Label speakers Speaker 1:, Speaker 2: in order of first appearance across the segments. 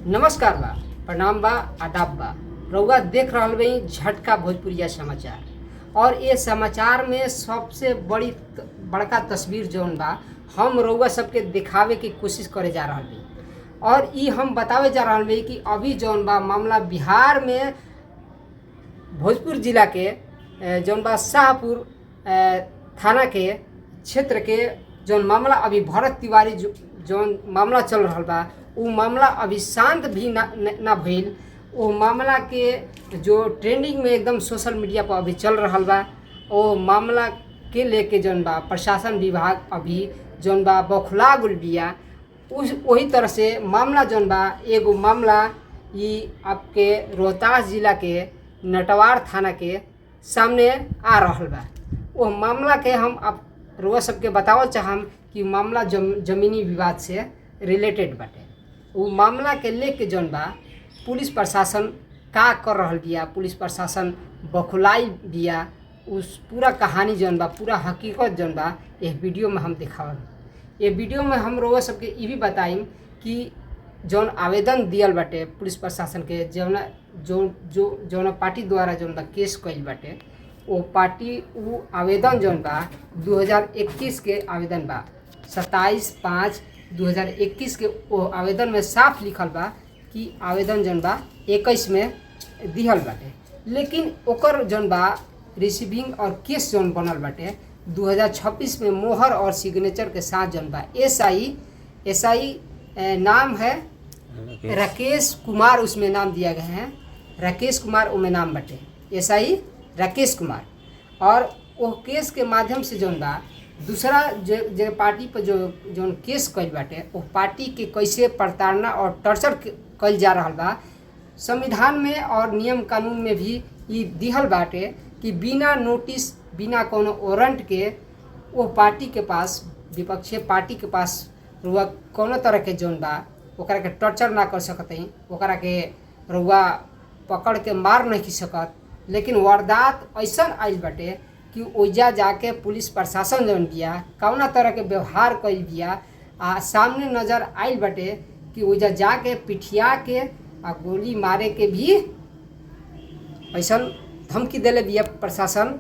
Speaker 1: नमस्कार बा, प्रणाम बा, आदाब बा। रउआ देख रहल बई झटका भोजपुरिया समाचार और ये समाचार में सबसे बड़का तस्वीर जौन बा हम रउआ सबके दिखावे की कोशिश करे जा रहल बी और ई हम बतावे जा रहल बी कि अभी जौन बा मामला बिहार में भोजपुर जिला के जौन बा शाहपुर थाना के क्षेत्र के जौन मामला अभी भरत तिवारी जौन मामला चल रहा बा वो मामला अभी शांत भी ना भइल। वो मामला के जो ट्रेंडिंग में एकदम सोशल मीडिया पर अभी चल रहा बा वो मामला के लेके जौन बा प्रशासन विभाग अभी जौन बा बौखला गुल बिया। उस वही तरह से मामला जौन बा एगो मामला ये आपके रोहतास जिला के नटवार थाना के सामने आ रहा बा। वो मामला के हम आप रोज सबके बतावल चाहम कि मामला जमीनी विवाद से रिलेटेड बाटे। वो मामला के लेके जौन बा पुलिस प्रशासन का कर रहल बिया, पुलिस प्रशासन बखुलाई बिया। उस पूरा कहानी जौन बा पूरा हकीकत जौन बा ये वीडियो में हम दिखावल। ये वीडियो में हम रोज सबके ये भी बताइम कि जौन आवेदन दियल बाटे पुलिस प्रशासन के जौन पार्टी द्वारा जौन बा केस कइल बाटे वो पार्टी वो आवेदन जौन बा 2021 के आवेदन बा 27/5/2021 के वो आवेदन में साफ लिखल बा कि आवेदन जौन बा 21 में दिहल बाटे, लेकिन ओकर जौन बा रिसीविंग और केस जौन बनल बाटे 2026 में मोहर और सिग्नेचर के साथ जौन बा एसआई नाम है राकेश कुमार, उसमें नाम दिया गया है राकेश कुमार, उमें नाम बाटे एसआई राकेश कुमार। और वो केस के माध्यम से जौन बा दूसरा जो पार्टी पर जौन केस कइल बाटे वो पार्टी के कैसे प्रताड़ना और टॉर्चर कइल जा रहा बा। संविधान में और नियम कानून में भी ये दिहल बाटे कि बिना नोटिस बिना कोनो वारंट के वो पार्टी के पास विपक्षी पार्टी के पास रुआ कोनो तरह के जौन बा ओकरा के टॉर्चर ना कर सकत है, ओकरा के रुआ पकड़ के मार नहीं सकत। लेकिन वारदात ऐसा आइल बाटे कि ओइजा जाके पुलिस प्रशासन जौन बिया कौना तरह के व्यवहार कइल बिया सामने नज़र आइल बाटे कि ओइजा जाके पिठिया के गोली मारे के भी ऐसा धमकी देले बिया प्रशासन।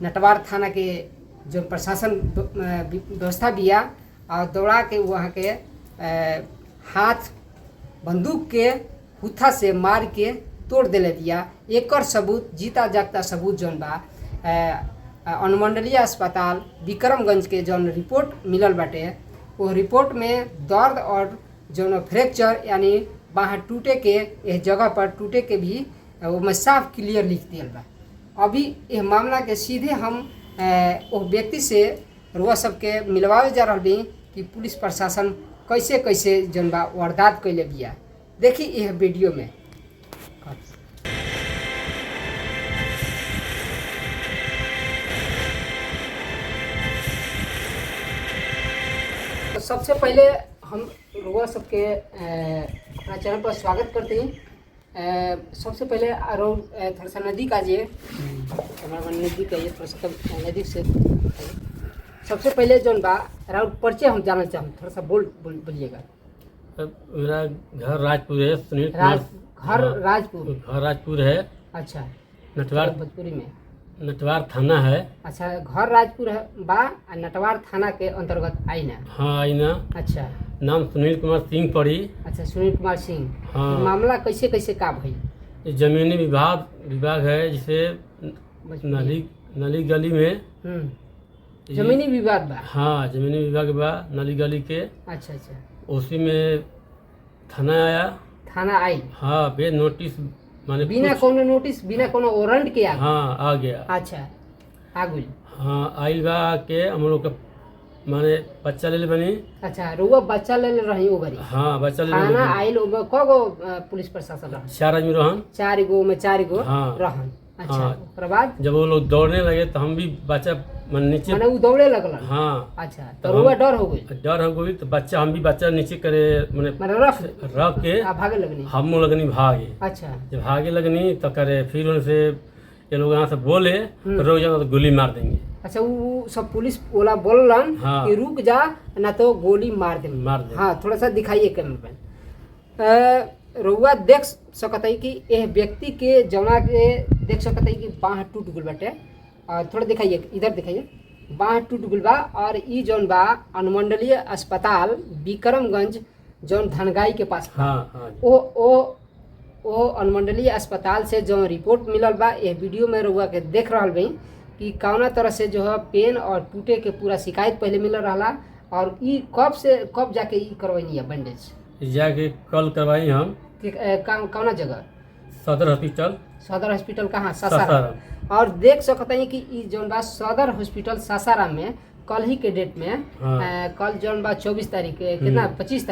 Speaker 1: नटवार थाना के जो प्रशासन व्यवस्था बिया और दौड़ा के वहाँ के हाथ बंदूक के हुथा से मार के तोड़ दिले दिया। एकर सबूत जीता जागता सबूत जौन बा अनुमंडलीय अस्पताल विक्रमगंज के जौन रिपोर्ट मिलल बाटे वो रिपोर्ट में दर्द और जौन फ्रैक्चर यानी बाँह टूटे के इस जगह पर टूटे के भी वो में साफ क्लियर लिख दिया बा। अभी यह मामला के सीधे हम वो व्यक्ति से रुआ सबके मिलवावे जा रहा बी कि पुलिस प्रशासन कैसे कैसे जौन बा वारदात कैले बिया। देखी यह वीडियो में। सबसे पहले हम रुआ सबके अपना चैनल पर स्वागत करते हैं। सबसे पहले थोड़ा सा नज़दीक आ जाइए, हमारा नज़दीक आइए, थोड़ा सा नज़दीक से। सबसे पहले जौन बा राउत परिचय हम जानना चाहूँ, थोड़ा सा बोलिएगा।
Speaker 2: मेरा घर राजपुर है, सुनील
Speaker 1: घर
Speaker 2: राजपुर है।
Speaker 1: अच्छा,
Speaker 2: नटवार
Speaker 1: भोजपुरी में
Speaker 2: नटवार थाना है।
Speaker 1: अच्छा, घर राजपुर है बा नटवार थाना के अंतर्गत आई ना?
Speaker 2: हाँ आई ना। अच्छा, नाम सुनील कुमार सिंह पड़ी।
Speaker 1: अच्छा, सुनील कुमार सिंह।
Speaker 2: हाँ।
Speaker 1: मामला कैसे कैसे का भई?
Speaker 2: जमीनी विभाग है, जिसे नली गली में
Speaker 1: जमीनी विवाद बा।
Speaker 2: हाँ, जमीनी विभाग बा नली गली के।
Speaker 1: अच्छा अच्छा,
Speaker 2: उसी में थाना आई। हाँ, बे नोटिस माने
Speaker 1: बिना कोनो नोटिस बिना कोनो वारंट के आ।
Speaker 2: हाँ, आ गया।
Speaker 1: अच्छा, आ गई।
Speaker 2: हाँ, आइल बा के हम लोग का माने बच्चा ले बनी। अच्छा,
Speaker 1: रुआ बच्चा ले रही हो गरी?
Speaker 2: हाँ, बच्चा ले
Speaker 1: थाना आइल कगो पुलिस प्रशासन रहन?
Speaker 2: 4 आदमी रहन।
Speaker 1: 4 गो में 4 गो
Speaker 2: हाँ,
Speaker 1: रहन। अच्छा,
Speaker 2: हाँ।
Speaker 1: ओकर बाद
Speaker 2: जब वो लोग दौड़ने लगे तो हम भी बच्चा नीचे
Speaker 1: माने वो दौड़े लगल।
Speaker 2: हाँ।
Speaker 1: अच्छा, तो रुआ डर हो गई?
Speaker 2: डर हो गई तो हम भी बच्चा नीचे करे माने रख के
Speaker 1: भागे लगनी।
Speaker 2: हम लगनी भागे।
Speaker 1: अच्छा,
Speaker 2: जब भागे लगनी तो करे फिर उनसे ये लोग यहाँ से बोले रोक जाओ तो गोली मार देंगे।
Speaker 1: अच्छा, वो सब पुलिस वाला बोलन कि रुक जा ना तो गोली मार दे।
Speaker 2: हाँ,
Speaker 1: थोड़ा सा दिखाइए कैमरे पे। रउआ देख सकत है कि यह व्यक्ति के जौना के देख सकत है कि बाँह टूट गल बाटे। और थोड़ा दिखाइए, इधर दिखाइए, बाँह टूट गल बा। और ई जौन बा अनुमंडलीय अस्पताल विक्रमगंज जौन धनगाई के पास बा।
Speaker 2: हाँ
Speaker 1: ओ अनुमंडलीय अस्पताल से जो रिपोर्ट मिलल बा, यह वीडियो में रउआ के देख रहल बई कि कौना तरह से जो है पेन और टूटे के पूरा शिकायत पहले मिल रहा। और ई कब जाके ई करवाई है बैंडेज?
Speaker 2: जाके कल करवाई हम
Speaker 1: कौना जगह?
Speaker 2: सदर हॉस्पिटल।
Speaker 1: सदर हॉस्पिटल कहाँ? सासाराम। और देख सकते हैं कि ई जौन बा सदर हॉस्पिटल सासाराम में कल ही के डेट में कल जौन बा 24 तारीख कितना 25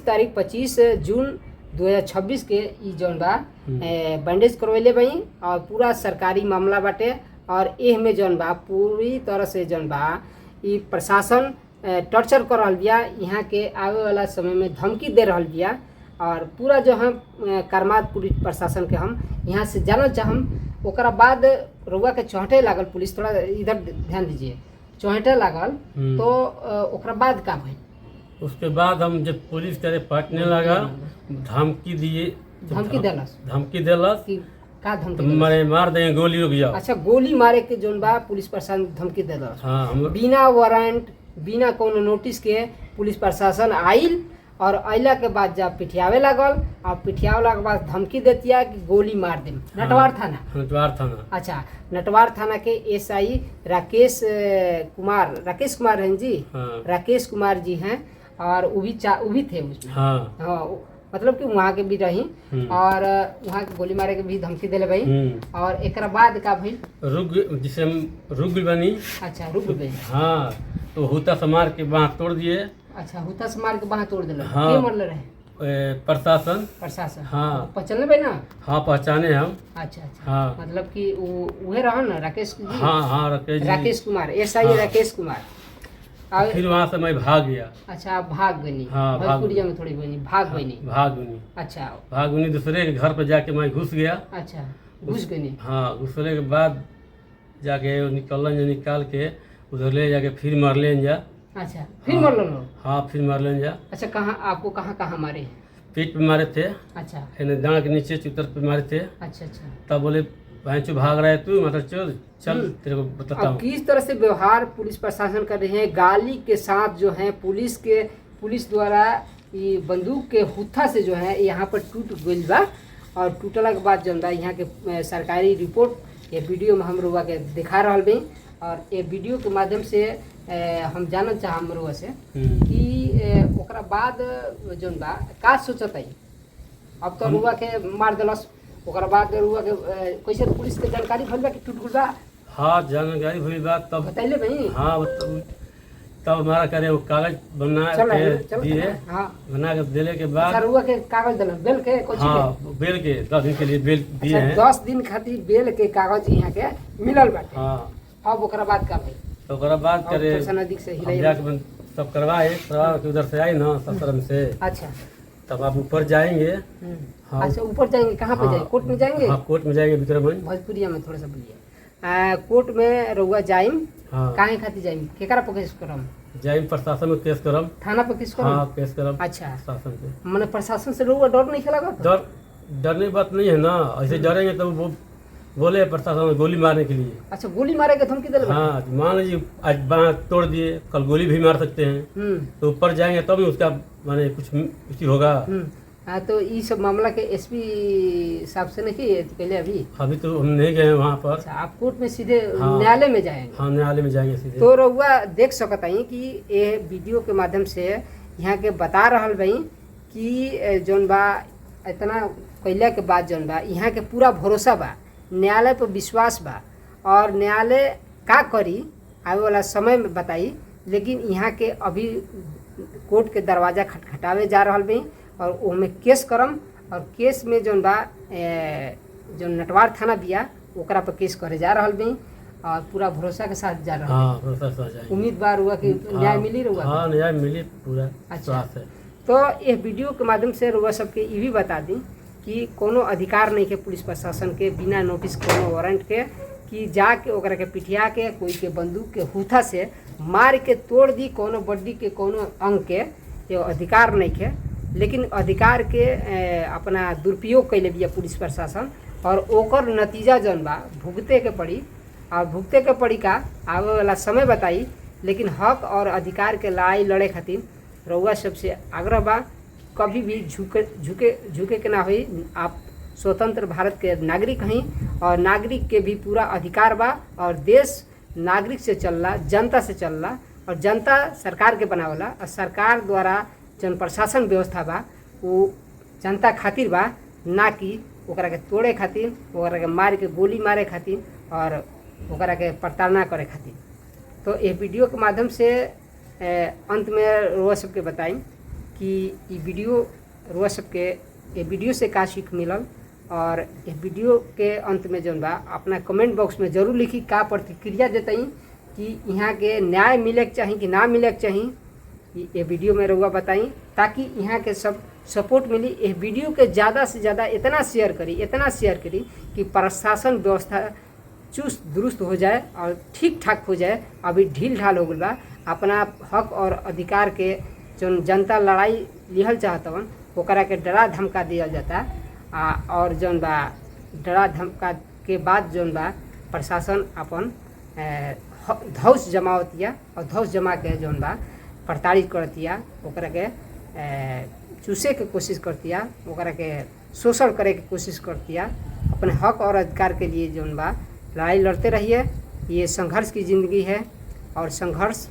Speaker 1: तारीख 25 जून 2026 के ई जौन बा बैंडेज करवैले बई। और पूरा सरकारी मामला बाटे। और एह में जौन बा पूरी तरह से जौन बा ई प्रशासन टॉर्चर कर रहल बिया, यहाँ के आवे वाला समय में धमकी दे रहल बिया। और पूरा जो हम करमात पुलिस प्रशासन के हम यहाँ से जानल चाहम। ओकरा बाद रउआ के चौंटे लागल, पुलिस थोड़ा इधर ध्यान दीजिए, चौंटे लागल तो ओकरा बाद का भइल?
Speaker 2: उसके बाद हम जब पुलिस करे पटने लगा, धमकी दिए,
Speaker 1: धमकी देलस कि का धमकी देलस?
Speaker 2: मारे मार देंगे, गोली रुक जाओ।
Speaker 1: अच्छा, गोली मारे के जौन बा पुलिस प्रशासन धमकी देलस।
Speaker 2: हाँ,
Speaker 1: बिना वारंट बिना कोनो नोटिस के पुलिस प्रशासन आइल। और अइला के बाद जब पिटियावे लागल, और पिटियावला के बाद धमकी देतिया कि गोली मार देम। नटवार थाना। अच्छा, नटवार थाना के एसआई राकेश कुमार हैं जी।
Speaker 2: हाँ।
Speaker 1: राकेश कुमार जी हैं। और वो भी थे उसमें।
Speaker 2: हाँ,
Speaker 1: मतलब कि वहाँ के भी रही। और वहाँ के गोली मारे के भी धमकी दिले भाई। और एक बाद का भाई
Speaker 2: जिसे हम रुक बनी।
Speaker 1: अच्छा, रुक गई।
Speaker 2: हाँ, तो हुता से मार के बाँह तोड़ दिए।
Speaker 1: अच्छा, हुता से मार के बाँह तोड़ दिले।
Speaker 2: हाँ,
Speaker 1: के मरले रहे?
Speaker 2: प्रशासन। हाँ,
Speaker 1: पहचाने भाई ना?
Speaker 2: हाँ, पहचाने हम।
Speaker 1: अच्छा।
Speaker 2: हाँ,
Speaker 1: मतलब कि उहे रहन ना राकेश जी?
Speaker 2: हाँ,
Speaker 1: राकेश कुमार, एसआई राकेश कुमार।
Speaker 2: फिर वहाँ से मैं भाग गया।
Speaker 1: अच्छा, आप भाग गई?
Speaker 2: हाँ,
Speaker 1: भोजपुरिया में थोड़ी बनी भाग गई। अच्छा,
Speaker 2: भाग गई दूसरे के घर पर जाके मैं घुस गया।
Speaker 1: अच्छा, घुस गई?
Speaker 2: हाँ, घुसने के बाद जाके निकाल के उधर ले जाके फिर मार लें जा।
Speaker 1: अच्छा, फिर मार लो? हाँ,
Speaker 2: फिर मार लें जा।
Speaker 1: अच्छा, आपको कहाँ मारे?
Speaker 2: पेट पे मारे थे।
Speaker 1: अच्छा,
Speaker 2: दांत के नीचे चुतर पे मारे थे।
Speaker 1: अच्छा।
Speaker 2: तब बोले भाई भाग रहा है तू, मतलब चल तेरे को बताता हूँ।
Speaker 1: किस तरह से व्यवहार पुलिस प्रशासन कर रहे हैं, गाली के साथ जो है पुलिस द्वारा ये बंदूक के हुत्था से जो है यहाँ पर टूट गई बा। और टूटला के बाद जो है यहाँ के सरकारी रिपोर्ट ये वीडियो में हम रुआ के दिखा रहा बी। और ये वीडियो के माध्यम से हम जानना चाहम रुआ से कि ओकरा बाद जौन बा का सोचत है। अब तो रुआ के मार दिलस, ओकरा बाद रुआ के कैसे पुलिस के जानकारी भइल बा कि टूट गइल बा?
Speaker 2: हाँ, जानकारी भइल बा तब
Speaker 1: बतैले भाई।
Speaker 2: हाँ, तब हमारा करे वो कागज बना के दिए।
Speaker 1: हाँ,
Speaker 2: बना के देने के बाद
Speaker 1: रुआ के कागज दिलन बेल के कुछ?
Speaker 2: हाँ, बेल के 10 दिन के लिए बेल दिए हैं।
Speaker 1: 10 दिन खातिर बेल के कागज यहाँ के मिलल बाटे।
Speaker 2: हाँ,
Speaker 1: अब ओकरा बाद का भाई?
Speaker 2: तो ओकरा बाद करे
Speaker 1: नजदीक से
Speaker 2: जाके सब करवाए के उधर से आई ना ससुराल से।
Speaker 1: अच्छा,
Speaker 2: तब आप ऊपर जाएंगे।
Speaker 1: हाँ। अच्छा, ऊपर जाएंगे? कहाँ पे जाएंगे? कोर्ट में जाएंगे?
Speaker 2: हाँ, कोर्ट में जाएंगे विक्रमगंज।
Speaker 1: भोजपुरिया में थोड़ा सा बोलिए। कोर्ट में रउआ जाइम?
Speaker 2: हाँ।
Speaker 1: काहे खातिर जाइम? केकरा पर केस करम?
Speaker 2: जाइम प्रशासन में केस करम।
Speaker 1: थाना पर केस करम?
Speaker 2: हाँ, केस करम।
Speaker 1: अच्छा,
Speaker 2: प्रशासन पे।
Speaker 1: माने प्रशासन से रउआ डर नहीं खेला?
Speaker 2: डरने की बात नहीं है ना, ऐसे डरेंगे तो वो बोले प्रशासन में गोली मारने के लिए।
Speaker 1: अच्छा, गोली मारे के धमकी दिल?
Speaker 2: हाँ, मान लीजिए आज बाँह तोड़ दिए, कल गोली भी मार सकते हैं। तो ऊपर जाएंगे तब उसका माने कुछ होगा।
Speaker 1: हाँ, तो ये सब मामला के एसपी साहब से नहीं पहले? अभी
Speaker 2: तो हम नहीं गए वहाँ पर।
Speaker 1: अच्छा, आप कोर्ट में सीधे न्यायालय में जाएंगे?
Speaker 2: हाँ, न्यायालय में जाएंगे सीधे।
Speaker 1: तो रउआ देख सकता है कि ये वीडियो के माध्यम से यहाँ के बता रहल भाई कि जौन बा इतना कैला के बाद जौन बा यहाँ के पूरा भरोसा बा, न्यायालय पर विश्वास बा। और न्यायालय का करी आवे वाला समय में बताई। लेकिन यहाँ के अभी कोर्ट के दरवाज़ा खटखटावे जा रहल भाई। और ओमे केस करम। और केस में जौन बा जो नटवार थाना बिया ओकरा पर केस करे जा रहल भाई। और पूरा भरोसा के साथ जा रहा।
Speaker 2: हाँ, भरोसा से जाएंगे।
Speaker 1: उम्मीदवार हुआ कि न्याय मिली रहुआ?
Speaker 2: हाँ, न्याय मिली पूरा।
Speaker 1: अच्छा, तो ये वीडियो के माध्यम से रउआ सबके ये भी बता दी कि कोनो अधिकार नहीं के पुलिस प्रशासन के बिना नोटिस कोनो वारंट के कि जाके ओकरा के पिटिया के कोई के बंदूक के हुथा से मार के तोड़ दी कोनो बॉडी के कोनो अंग के, ये अधिकार नहीं के। लेकिन अधिकार के अपना दुरुपयोग कैले बिया पुलिस प्रशासन और ओकर नतीजा जौन बा भुगते के पड़ी। और भुगते के पड़ी का आवे वाला समय बताई। लेकिन हक और अधिकार के लड़ाई लड़े खातिर रउआ सबसे आग्रह बा कभी भी झुके के ना होई। आप स्वतंत्र भारत के नागरिक हैं और नागरिक के भी पूरा अधिकार बा और देश नागरिक से चलला, जनता से चलला और जनता सरकार के बनावला और सरकार द्वारा जन प्रशासन व्यवस्था बा वो जनता खातिर बा, ना कि ओकरा के तोड़े खातिर, ओकरा के मार के गोली मारे खातिर और ओकरा के प्रताड़ना करे खातिर। तो ये वीडियो के माध्यम से अंत में रोआ सबके बताई कि ये वीडियो रोआ सबके ये वीडियो से का सीख मिलल और ये वीडियो के अंत में जौन बा अपना कमेंट बॉक्स में जरूर लिखी का प्रतिक्रिया देतई कि यहाँ के न्याय मिले के चाही कि ना मिले के चाही। ये वीडियो में रउआ बताई ताकि यहाँ के सब सपोर्ट मिली। ये वीडियो के ज़्यादा से ज़्यादा इतना शेयर करी कि प्रशासन व्यवस्था चुस्त दुरुस्त हो जाए और ठीक ठाक हो जाए। अभी ढील ढाल हो गई बा। अपना हक और अधिकार के जो जनता लड़ाई लिहल चाहतवन ओकरा के डरा धमका दिया जाता और जौन बा डरा धमका के बाद जौन बा प्रशासन अपन धौस जमावतिया और धौस जमा के जौन बा प्रताड़ित करतिया, ओकरा के चूसे के कोशिश करतिया, ओकरा के शोषण करे के कोशिश करतिया। अपने हक और अधिकार के लिए जौन बा लड़ाई लड़ते रहिए। ये संघर्ष की ज़िंदगी है और संघर्ष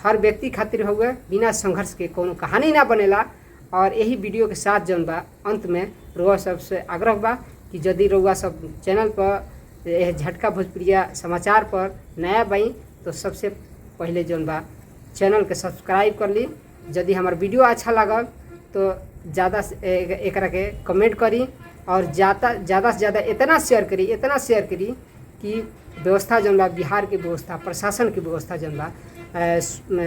Speaker 1: हर व्यक्ति खातिर हुए, बिना संघर्ष के कोनो कहानी ना बनेला। और यही वीडियो के साथ जौन बा अंत में रउआ सबसे आग्रह बा कि यदि रउआ सब चैनल पर यह झटका भोजपुरिया समाचार पर नया बाई तो सबसे पहले जौन बा चैनल के सब्सक्राइब कर ली। यदि हमार वीडियो अच्छा लगल तो ज़्यादा से एकरा के कमेंट करी और ज़्यादा से ज़्यादा इतना शेयर करी कि व्यवस्था जौन बा बिहार की व्यवस्था, प्रशासन की व्यवस्था जौन बा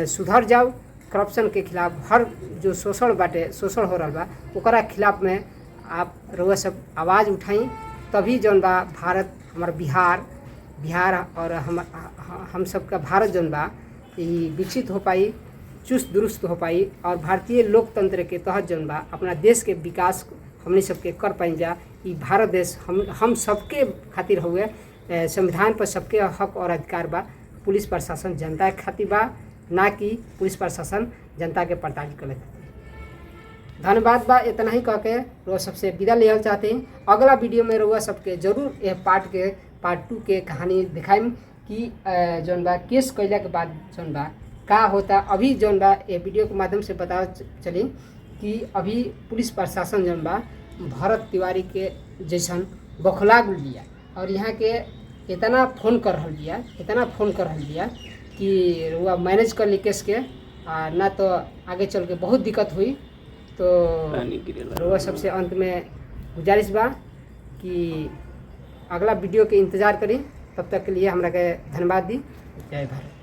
Speaker 1: सुधर जाओ। करप्शन के खिलाफ हर जो शोषण हो रहा बा ओकरा खिलाफ में आप रउआ सब आवाज़ उठाई, तभी जौन बा भारत हमार बिहार और हम सब का भारत जौन बा विकसित हो पाई, चुस्त दुरुस्त हो पाई और भारतीय लोकतंत्र के तहत जौन बा अपना देश के विकास हमने सबके कर पाई जा। ये भारत देश हम सबके खातिर हुए। संविधान पर सबके हक और अधिकार बा। पुलिस प्रशासन जनता के खातिर बा, ना कि पुलिस प्रशासन जनता के प्रताड़ित करे खातिर। धन्यवाद बा। इतना ही कह के रउआ सबसे विदा लेना चाहते हैं। अगला वीडियो में रउआ सबके जरूर यह पार्ट 2 के कहानी दिखाएं कि जौन बा केस कैला के बाद जौन बा का होता। अभी जौन बा ये वीडियो के माध्यम से पता चली कि अभी पुलिस प्रशासन जौन बा भरत तिवारी के जैसन बौखला गुल बिया और यहाँ के इतना फ़ोन कर रहा बिया कि रुआ मैनेज कर ली केस के, ना तो आगे चल के बहुत दिक्कत हुई। तो रुआ सबसे अंत में गुजारिश बा कि अगला वीडियो के इंतज़ार करी। तब तक के लिए हमरा के धन्यवाद दी। जय भारत।